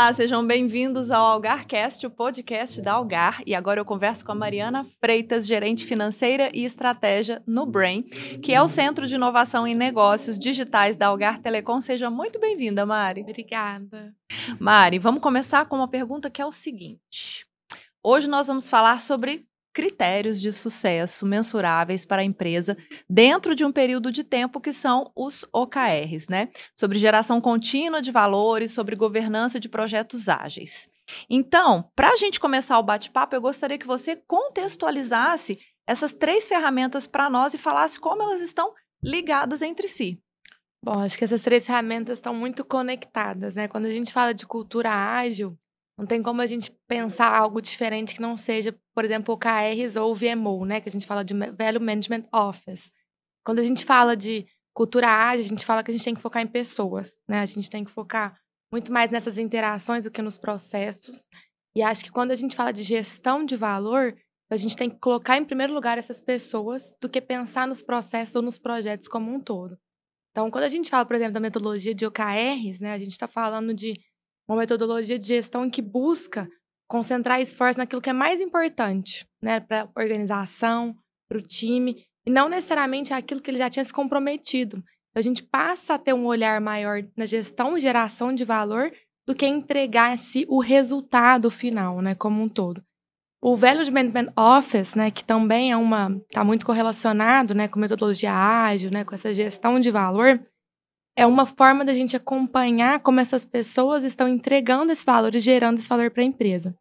Olá, sejam bem-vindos ao AlgarCast, o podcast da Algar. E agora eu converso com a Mariana Freitas, gerente financeira e estratégia no Brain, que é o Centro de Inovação em Negócios Digitais da Algar Telecom. Seja muito bem-vinda, Mari. Obrigada. Mari, vamos começar com uma pergunta que é o seguinte. Hoje nós vamos falar sobre critérios de sucesso mensuráveis para a empresa dentro de um período de tempo que são os OKRs, né? Sobre geração contínua de valores, sobre governança de projetos ágeis. Então, para a gente começar o bate-papo, eu gostaria que você contextualizasse essas 3 ferramentas para nós e falasse como elas estão ligadas entre si. Bom, acho que essas 3 ferramentas estão muito conectadas, né? Quando a gente fala de cultura ágil, não tem como a gente pensar algo diferente que não seja, por exemplo, OKRs ou VMO, né? Que a gente fala de Value Management Office. Quando a gente fala de cultura ágil, a gente fala que a gente tem que focar em pessoas, né? A gente tem que focar muito mais nessas interações do que nos processos. E acho que quando a gente fala de gestão de valor, a gente tem que colocar em primeiro lugar essas pessoas do que pensar nos processos ou nos projetos como um todo. Então, quando a gente fala, por exemplo, da metodologia de OKRs, né, a gente está falando de uma metodologia de gestão que busca concentrar esforço naquilo que é mais importante, né, para a organização, para o time, e não necessariamente aquilo que ele já tinha se comprometido. Então, a gente passa a ter um olhar maior na gestão e geração de valor do que entregar-se o resultado final, né, como um todo. O Value Management Office, né, que também está muito correlacionado, né, com metodologia ágil, né, com essa gestão de valor, é uma forma da gente acompanhar como essas pessoas estão entregando esse valor e gerando esse valor para a empresa.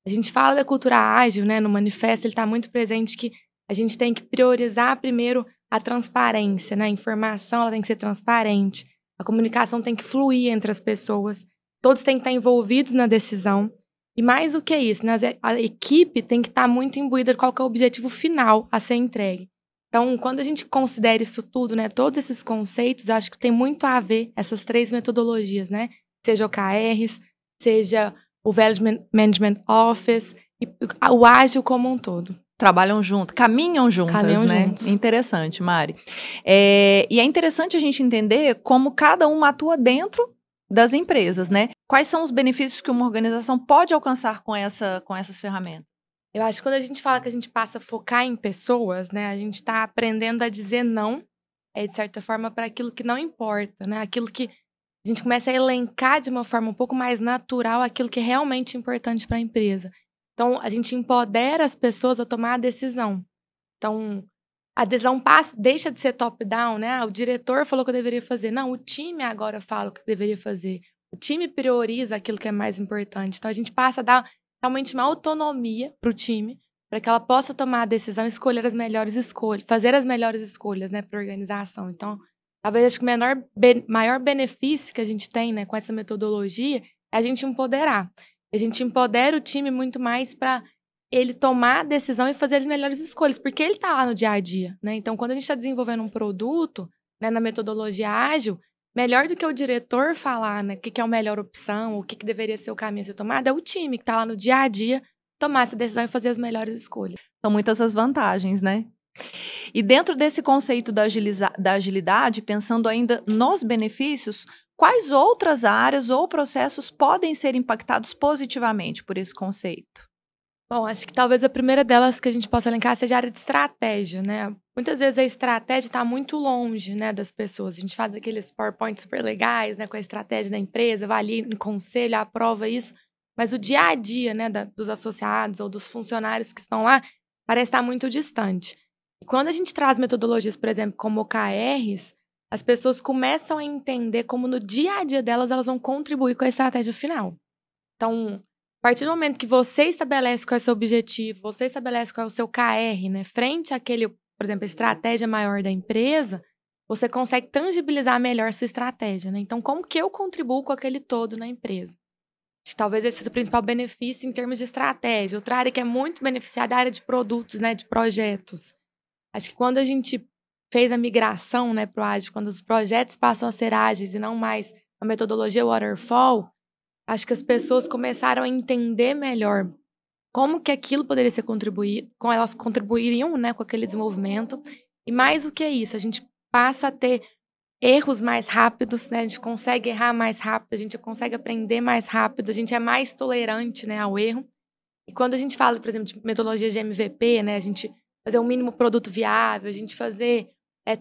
A gente fala da cultura ágil, né, no manifesto, ele está muito presente que a gente tem que priorizar primeiro a transparência, né, a informação ela tem que ser transparente, a comunicação tem que fluir entre as pessoas, todos têm que estar envolvidos na decisão. E mais do que isso, né, a equipe tem que estar muito imbuída de qual que é o objetivo final a ser entregue. Então, quando a gente considera isso tudo, né, todos esses conceitos, acho que tem muito a ver essas 3 metodologias, né? Seja OKRs, seja o Value Management Office e o ágil como um todo. Trabalham juntos, caminham juntas, né? Juntos. Interessante, Mari. E é interessante a gente entender como cada uma atua dentro das empresas, né? Quais são os benefícios que uma organização pode alcançar com essas ferramentas? Eu acho que quando a gente fala que a gente passa a focar em pessoas, né? A gente está aprendendo a dizer não, de certa forma, para aquilo que não importa, né? Aquilo que a gente começa a elencar de uma forma um pouco mais natural aquilo que é realmente importante para a empresa. Então, a gente empodera as pessoas a tomar a decisão. Então, a decisão deixa de ser top-down, né? O diretor falou que eu deveria fazer. Não, o time agora fala o que eu deveria fazer. O time prioriza aquilo que é mais importante. Então, a gente passa a dar realmente uma autonomia para o time, para que ela possa tomar a decisão e escolher as melhores escolhas, fazer as melhores escolhas, né, para a organização. Então, talvez acho que o maior benefício que a gente tem, né, com essa metodologia é a gente empoderar. A gente empodera o time muito mais para ele tomar a decisão e fazer as melhores escolhas, porque ele está lá no dia a dia, né? Então, quando a gente está desenvolvendo um produto, né, na metodologia ágil, melhor do que o diretor falar, né, o que é a melhor opção, o que deveria ser o caminho a ser tomado, é o time que está lá no dia a dia tomar essa decisão e fazer as melhores escolhas. São muitas as vantagens, né? E dentro desse conceito da agilidade, pensando ainda nos benefícios, quais outras áreas ou processos podem ser impactados positivamente por esse conceito? Bom, acho que talvez a primeira delas que a gente possa elencar seja a área de estratégia, né? Muitas vezes a estratégia está muito longe, né, das pessoas. A gente faz aqueles PowerPoints super legais, né, com a estratégia da empresa, vai ali no conselho, aprova isso, mas o dia a dia, né, dos associados ou dos funcionários que estão lá parece estar muito distante. E quando a gente traz metodologias, por exemplo, como OKRs, as pessoas começam a entender como no dia a dia delas elas vão contribuir com a estratégia final. Então, a partir do momento que você estabelece qual é o seu objetivo, você estabelece qual é o seu KR, né, frente àquele, por exemplo, a estratégia maior da empresa, você consegue tangibilizar melhor a sua estratégia, né? Então, como que eu contribuo com aquele todo na empresa? Acho que talvez esse seja o principal benefício em termos de estratégia. Outra área que é muito beneficiada é a área de produtos, né, de projetos. Acho que quando a gente fez a migração, né, para o ágil, quando os projetos passam a ser ágeis e não mais a metodologia waterfall, acho que as pessoas começaram a entender melhor como que aquilo poderia ser contribuído, como elas contribuiriam, né, com aquele desenvolvimento. E mais do que isso, a gente passa a ter erros mais rápidos, né? A gente consegue errar mais rápido, a gente consegue aprender mais rápido, a gente é mais tolerante, né, ao erro. E quando a gente fala, por exemplo, de metodologia de MVP, né, a gente fazer um mínimo produto viável, a gente fazer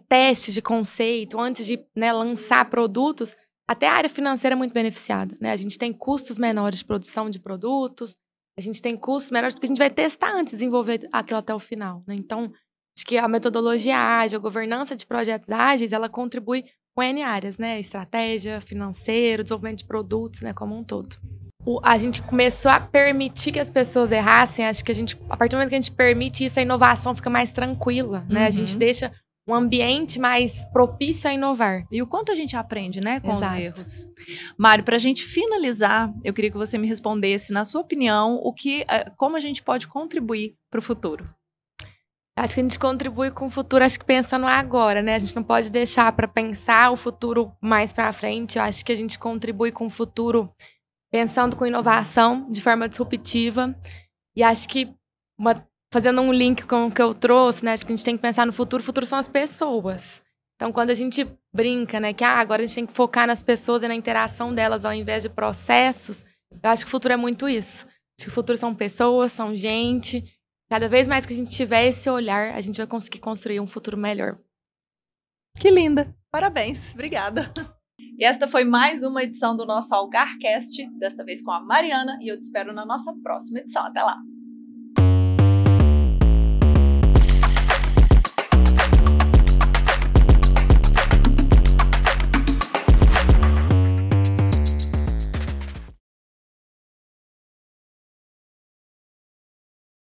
testes de conceito antes de, né, lançar produtos, até a área financeira é muito beneficiada, né? A gente tem custos menores de produção de produtos, a gente tem custos menores porque a gente vai testar antes de desenvolver aquilo até o final, né? Então, acho que a metodologia ágil, a governança de projetos ágeis, ela contribui com N áreas, né? Estratégia, financeiro, desenvolvimento de produtos, né? Como um todo. A gente começou a permitir que as pessoas errassem. Acho que a partir do momento que a gente permite isso, a inovação fica mais tranquila, né? A gente deixa um ambiente mais propício a inovar. E o quanto a gente aprende, né, com os erros. Mário, para a gente finalizar, eu queria que você me respondesse, na sua opinião, como a gente pode contribuir para o futuro. Acho que a gente contribui com o futuro, acho que pensando agora, né? A gente não pode deixar para pensar o futuro mais para frente. Eu acho que a gente contribui com o futuro pensando com inovação, de forma disruptiva. E acho que, fazendo um link com o que eu trouxe, né? Acho que a gente tem que pensar no futuro. O futuro são as pessoas. Então, quando a gente brinca, né? Que agora a gente tem que focar nas pessoas e na interação delas ao invés de processos. Eu acho que o futuro é muito isso. Acho que o futuro são pessoas, são gente. Cada vez mais que a gente tiver esse olhar, a gente vai conseguir construir um futuro melhor. Que linda! Parabéns! Obrigada! E esta foi mais uma edição do nosso Algarcast, desta vez com a Mariana, e eu te espero na nossa próxima edição. Até lá!